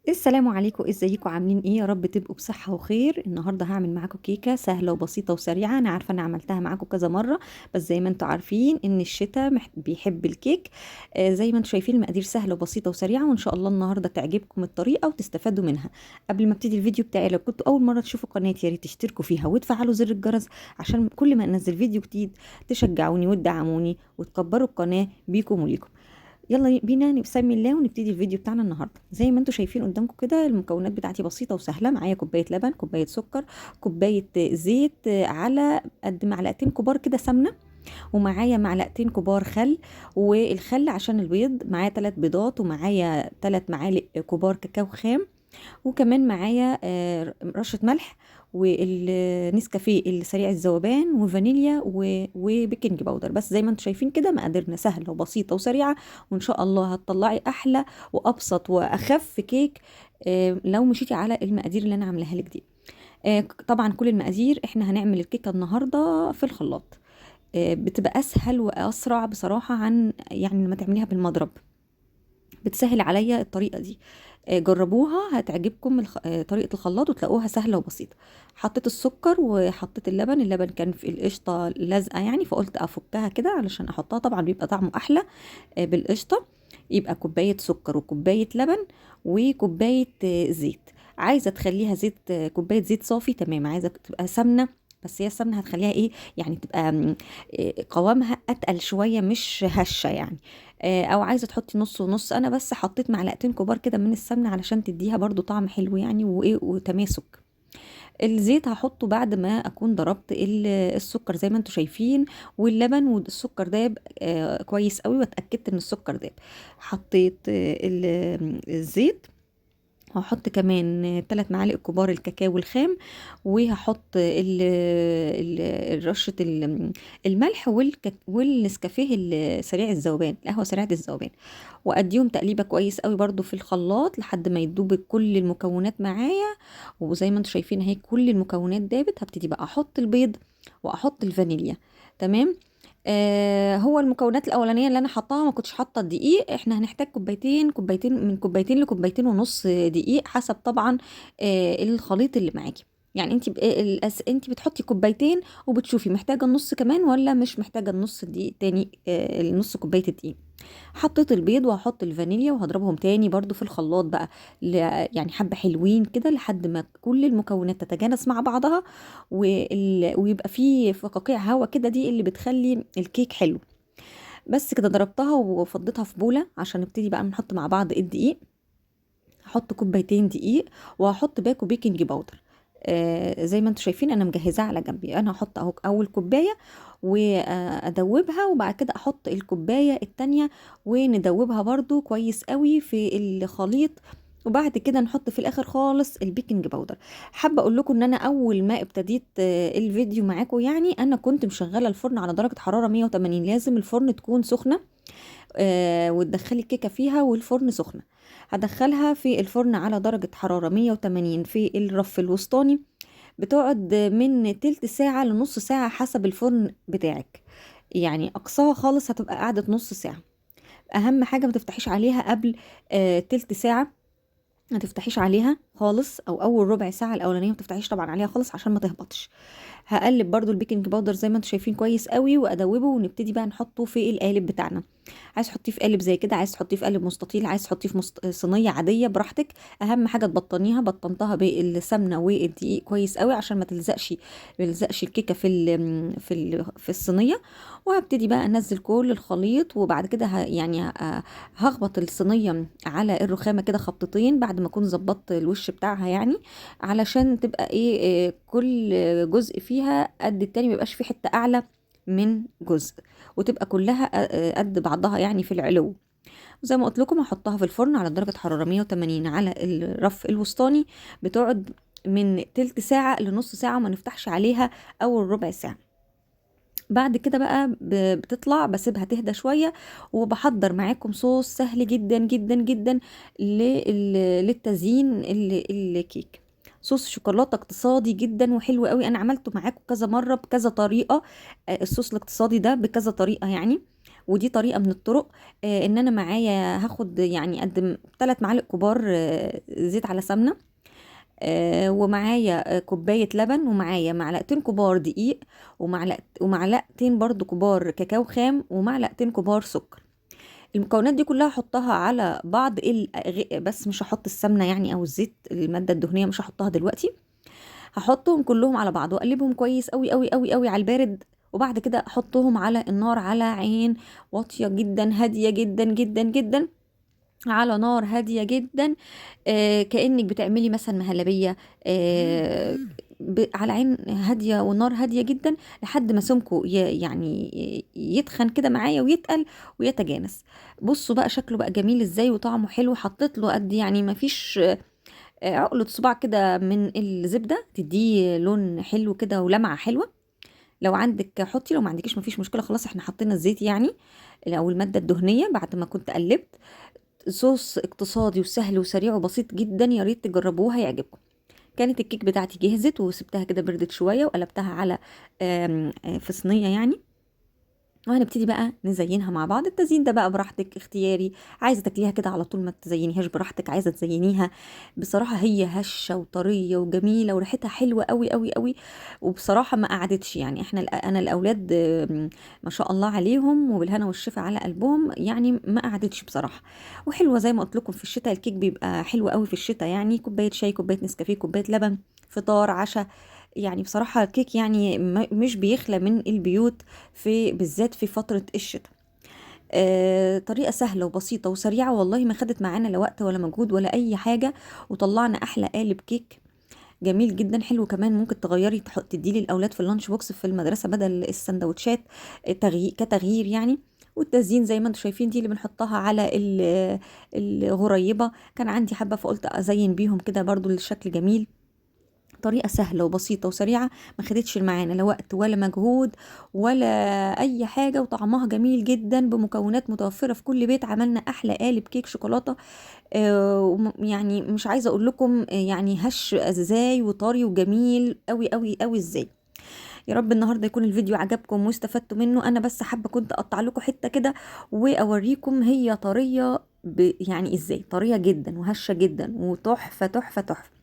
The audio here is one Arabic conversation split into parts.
السلام عليكم، ازيكم عاملين ايه؟ يا رب تبقوا بصحة وخير. النهاردة هعمل معاكم كيكة سهلة وبسيطة وسريعة. انا عارفة انا عملتها معاكم كذا مرة، بس زي ما انتوا عارفين ان الشتاء بيحب الكيك. زي ما انتوا شايفين المقادير سهلة وبسيطة وسريعة، وان شاء الله النهاردة تعجبكم الطريقة وتستفادوا منها. قبل ما ابتدي الفيديو بتاعي، لو كنتوا اول مرة تشوفوا قناتي يا ريت تشتركوا فيها وتفعلوا زر الجرس عشان كل ما انزل فيديو جديد تشجعوني وتدعموني وتكبروا القناة بيكم وليكم. يلا بينا نسمي الله ونبتدي الفيديو بتاعنا النهارده. زي ما انتم شايفين قدامكم كده، المكونات بتاعتي بسيطه وسهله. معايا كوبايه لبن، كوبايه سكر، كوبايه زيت، على قد معلقتين كبار كده سمنه، ومعايا معلقتين كبار خل. والخل عشان البيض معايا 3 بيضات، ومعايا 3 معالق كبار كاكاو خام، وكمان معايا رشة ملح، والنسكافيه السريع الذوبان، وفانيليا وبيكنج باودر. بس زي ما انتم شايفين كده مقاديرنا سهلة وبسيطة وسريعة، وان شاء الله هتطلعي احلى وابسط واخف كيك لو مشيتي على المقادير اللي انا عاملاها لك دي. طبعا كل المقادير احنا هنعمل الكيكة النهاردة في الخلاط. بتبقى اسهل واسرع بصراحة عن يعني لما تعمليها بالمضرب. بتسهل عليا الطريقة دي. جربوها هتعجبكم طريقة الخلاط وتلاقوها سهلة وبسيطة. حطيت السكر وحطيت اللبن. اللبن كان في القشطة لازقة يعني، فقلت أفكها كده علشان أحطها، طبعا بيبقى طعمه أحلى بالقشطة. يبقى كوباية سكر وكوباية لبن وكوباية زيت. عايزة تخليها زيت، كوباية زيت صافي تمام. عايزة تبقى سمنة، بس هي السمنة هتخليها ايه يعني، تبقى قوامها اتقل شوية مش هشة يعني. او عايزة تحطي نص ونص. انا بس حطيت معلقتين كبار كده من السمنة علشان تديها برضو طعم حلو يعني، وايه وتماسك. الزيت هحطه بعد ما اكون ضربت السكر زي ما انتم شايفين، واللبن والسكر داب كويس قوي، واتاكدت ان السكر داب. حطيت الزيت. هحط كمان 3 معالق كبار الكاكاو الخام، وهحط رشة الملح والنسكافيه السريع الذوبان، القهوة سريعة الذوبان. واديهم تقليبة كويس قوي برضو في الخلاط لحد ما يدوب كل المكونات معايا. وزي ما انتم شايفين اهي كل المكونات دابت. هبتدي بقى احط البيض واحط الفانيليا. تمام. هو المكونات الاولانيه اللي انا حطاها ما كنتش حاطه الدقيق. احنا هنحتاج كوبايتين من كوبايتين لكوبايتين ونص دقيق حسب طبعا الخليط اللي معاكي. يعني انت بتحطي كوبايتين وبتشوفي محتاجه النص كمان ولا مش محتاجه النص دقيق تاني، النص كوبايه الدقيق. حطيت البيض وهحط الفانيليا وهضربهم تاني برضو في الخلاط بقى، يعني حبة حلوين كده لحد ما كل المكونات تتجانس مع بعضها. ويبقى فيه فقاقيع هوا كده، دي اللي بتخلي الكيك حلو. بس كده ضربتها وفضيتها في بولة عشان نبتدي بقى نحط مع بعض الدقيق. هحط كوبايتين دقيق، وهحط باكو بيكنج باودر. زي ما انتم شايفين انا مجهزاها على جنبي. انا هحط اهو اول كوبايه وادوبها، وبعد كده احط الكوبايه التانية وندوبها برضو كويس قوي في الخليط. وبعد كده نحط في الاخر خالص البيكنج باودر. حابه اقول لكم ان انا اول ما ابتديت الفيديو معاكم يعني انا كنت مشغله الفرن على درجه حراره 180. لازم الفرن تكون سخنه، وتدخلي الكيكه فيها والفرن سخنه. هدخلها في الفرن على درجه حراره 180 في الرف الوسطاني. بتقعد من تلت ساعه لنص ساعه حسب الفرن بتاعك. يعني اقصاها خالص هتبقى قعدة نص ساعه. اهم حاجه ما تفتحيش عليها قبل تلت ساعه. ما تفتحيش عليها خالص، او اول ربع ساعه الاولانيه ما تفتحيش طبعا عليها خالص عشان ما تهبطش. هقلب برضو البيكنج باودر زي ما انتم شايفين كويس قوي وادوبه، ونبتدي بقى نحطه في القالب بتاعنا. عايز تحطيه في قالب زي كده، عايز تحطيه في قالب مستطيل، عايز تحطيه في صينيه عاديه براحتك. اهم حاجه تبطنيها. بطنتها بالسمنه والدقيق كويس قوي عشان ما تلزقش الكيكه في الصينيه. وهبتدي بقى انزل كل الخليط، وبعد كده هخبط الصينيه على الرخامه كده خبطتين بعد ما اكون ظبطت الوش بتاعها يعني، علشان تبقى كل جزء فيها قد التاني، ميبقاش في حته اعلى من جزء، وتبقى كلها قد بعضها يعني في العلو. زي ما قلت لكم هحطها في الفرن على درجة حرارة 180 على الرف الوسطاني. بتقعد من تلت ساعة لنص ساعة، ما نفتحش عليها أول ربع ساعة. بعد كده بقى بتطلع بسيبها تهدى شوية، وبحضر معاكم صوص سهل جدا جدا جدا للتزيين الكيك. صوص شوكولاتة اقتصادي جدا وحلو قوي. انا عملته معاكم كذا مرة بكذا طريقة. الصوص الاقتصادي ده بكذا طريقة يعني. ودي طريقة من الطرق. ان انا معايا هاخد يعني قد 3 معالق كبار زيت على سمنة، ومعايا كوباية لبن، ومعايا معلقتين كبار دقيق، ومعلقتين برضو كبار كاكاو خام، ومعلقتين كبار سكر. المكونات دي كلها هحطها على بعض بس مش هحط السمنة يعني او الزيت، المادة الدهنية مش هحطها دلوقتي. هحطهم كلهم على بعض واقلبهم كويس قوي قوي قوي قوي على البارد. وبعد كده احطهم على النار على عين واطية جدا، هادية جدا جدا جدا، على نار هادية جدا. كأنك بتعملي مثلا مهلبية. على عين هادية ونار هادية جدا لحد ما سمكه يعني يتخن كده معايا ويتقل ويتجانس. بصوا بقى شكله بقى جميل ازاي وطعمه حلو. حطيت له قد يعني ما فيش عقلة صباع كده من الزبدة، تديه لون حلو كده ولمعة حلوة. لو عندك حطي، لو ما عندكيش مفيش مشكلة، خلاص احنا حطينا الزيت يعني او المادة الدهنية بعد ما كنت قلبت. صوص اقتصادي وسهل وسريع وبسيط جدا، يا ريت تجربوه هيعجبكم. كانت الكيك بتاعتي جهزت وسبتها كده بردت شوية وقلبتها على في صينية يعني. وهنبتدي بقى نزينها مع بعض. التزيين ده بقى براحتك اختياري، عايزه تاكليها كده على طول ما تزينيهاش براحتك، عايزه تزينيها. بصراحه هي هشه وطريه وجميله وريحتها حلوه قوي قوي قوي. وبصراحه ما قعدتش يعني، انا الاولاد ما شاء الله عليهم وبالهنا والشفا على قلبهم، يعني ما قعدتش بصراحه. وحلوه زي ما قلت لكم في الشتاء، الكيك بيبقى حلو قوي في الشتاء يعني، كوبايه شاي، كوبايه نسكافيه، كوبايه لبن، فطار عشاء. يعني بصراحة الكيك يعني مش بيخلى من البيوت في بالذات في فترة الشتاء. طريقة سهلة وبسيطة وسريعة، والله ما خدت معانا لا وقت ولا مجهود ولا أي حاجة، وطلعنا أحلى قالب كيك جميل جدا حلو. كمان ممكن تغيري تديه للأولاد في اللانش بوكس في المدرسة بدل السندوتشات، كتغيير يعني. والتزيين زي ما انتم شايفين دي اللي بنحطها على الغريبة، كان عندي حبة فقلت أزين بيهم كده برضو الشكل جميل. طريقة سهلة وبسيطة وسريعة، ما خدتش معانا لا وقت ولا مجهود ولا أي حاجة، وطعمها جميل جدا بمكونات متوفرة في كل بيت. عملنا أحلى قالب كيك شوكولاتة. يعني مش عايزة أقول لكم يعني هش ازاي وطري وجميل قوي قوي قوي ازاي. يا رب النهارده يكون الفيديو عجبكم واستفدتوا منه. انا بس حابه كنت اقطع لكم حته كده واوريكم هي طريه يعني ازاي، طريه جدا وهشه جدا وتحفه تحفه تحفه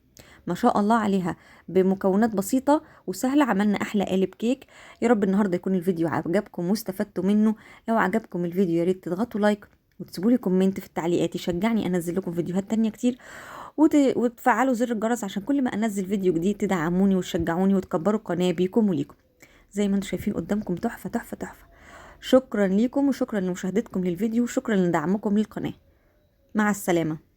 ما شاء الله عليها، بمكونات بسيطة وسهلة. عملنا أحلى قالب كيك. يا رب النهاردة يكون الفيديو عجبكم واستفدتوا منه. لو عجبكم الفيديو يا ريت تضغطوا لايك وتسيبوا لي كومنت في التعليقات يشجعني أنزل لكم فيديوهات تانية كتير، وتفعلوا زر الجرس عشان كل ما أنزل فيديو جديد تدعموني وتشجعوني وتكبروا القناة بيكم وليكم. زي ما انتم شايفين قدامكم تحفة تحفة تحفة. شكرا ليكم وشكرا لمشاهدتكم للفيديو وشكرا لدعمكم للقناة. مع السلامة.